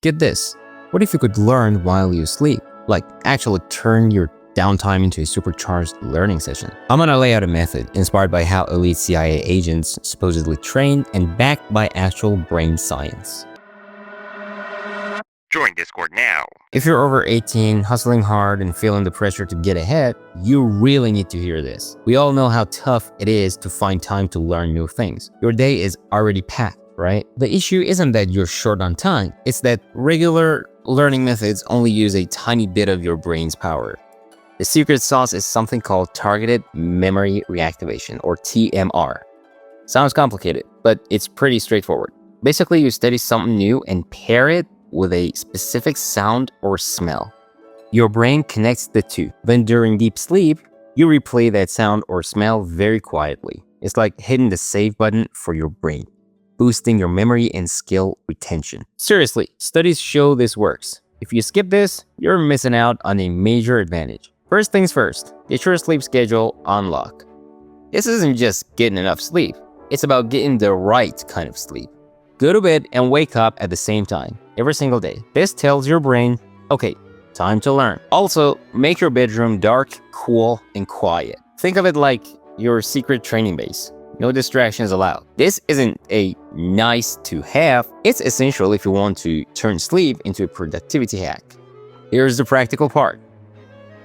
Get this. What if you could learn while you sleep? Like actually turn your downtime into a supercharged learning session. I'm gonna lay out a method inspired by how elite CIA agents supposedly trained and backed by actual brain science. Join Discord now. If you're over 18, hustling hard and feeling the pressure to get ahead, you really need to hear this. We all know how tough it is to find time to learn new things. Your day is already packed, right? The issue isn't that you're short on time, it's that regular learning methods only use a tiny bit of your brain's power. The secret sauce is something called targeted memory reactivation, or TMR. Sounds complicated, but it's pretty straightforward. Basically, you study something new and pair it with a specific sound or smell. Your brain connects the two. Then during deep sleep, you replay that sound or smell very quietly. It's like hitting the save button for your brain, boosting your memory and skill retention. Seriously, studies show this works. If you skip this, you're missing out on a major advantage. First things first, get your sleep schedule on lock. This isn't just getting enough sleep. It's about getting the right kind of sleep. Go to bed and wake up at the same time, every single day. This tells your brain, okay, time to learn. Also, make your bedroom dark, cool, and quiet. Think of it like your secret training base. No distractions allowed. This isn't a nice to have, it's essential if you want to turn sleep into a productivity hack. Here's the practical part.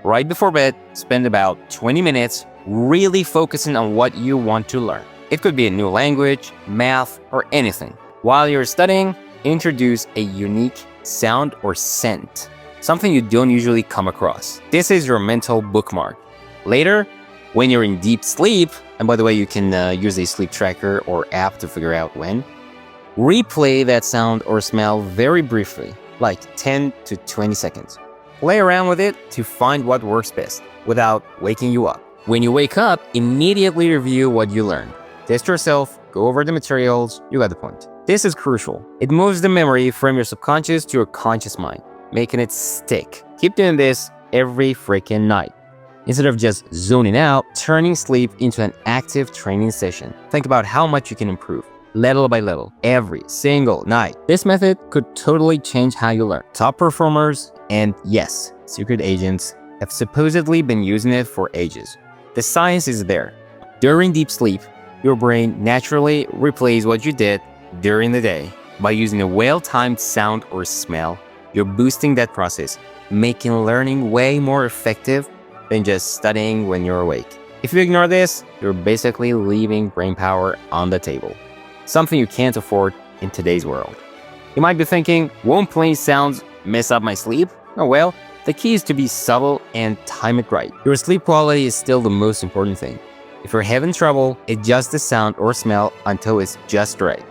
Right before bed, spend about 20 minutes really focusing on what you want to learn. It could be a new language, math, or anything. While you're studying, introduce a unique sound or scent, something you don't usually come across. This is your mental bookmark. Later, when you're in deep sleep, and by the way, you can use a sleep tracker or app to figure out when, replay that sound or smell very briefly, like 10 to 20 seconds. Play around with it to find what works best without waking you up. When you wake up, immediately review what you learned. Test yourself, go over the materials, you got the point. This is crucial. It moves the memory from your subconscious to your conscious mind, making it stick. Keep doing this every freaking night. Instead of just zoning out, turning sleep into an active training session. Think about how much you can improve, little by little, every single night. This method could totally change how you learn. Top performers, and yes, secret agents, have supposedly been using it for ages. The science is there. During deep sleep, your brain naturally replays what you did during the day. By using a well-timed sound or smell, you're boosting that process, making learning way more effective than just studying when you're awake. If you ignore this, you're basically leaving brain power on the table, something you can't afford in today's world. You might be thinking, won't plain sounds mess up my sleep? Oh well, the key is to be subtle and time it right. Your sleep quality is still the most important thing. If you're having trouble, adjust the sound or smell until it's just right.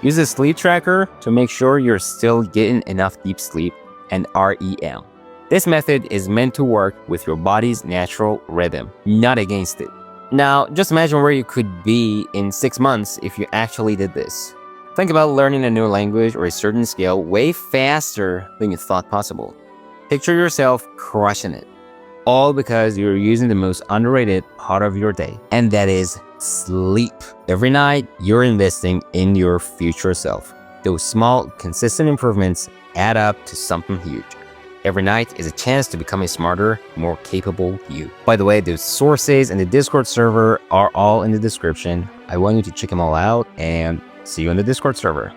Use a sleep tracker to make sure you're still getting enough deep sleep and REM. This method is meant to work with your body's natural rhythm, not against it. Now, just imagine where you could be in 6 months if you actually did this. Think about learning a new language or a certain skill way faster than you thought possible. Picture yourself crushing it, all because you're using the most underrated part of your day, and that is sleep. Every night, you're investing in your future self. Those small, consistent improvements add up to something huge. Every night is a chance to become a smarter, more capable you. By the way, the sources and the Discord server are all in the description. I want you to check them all out and see you in the Discord server.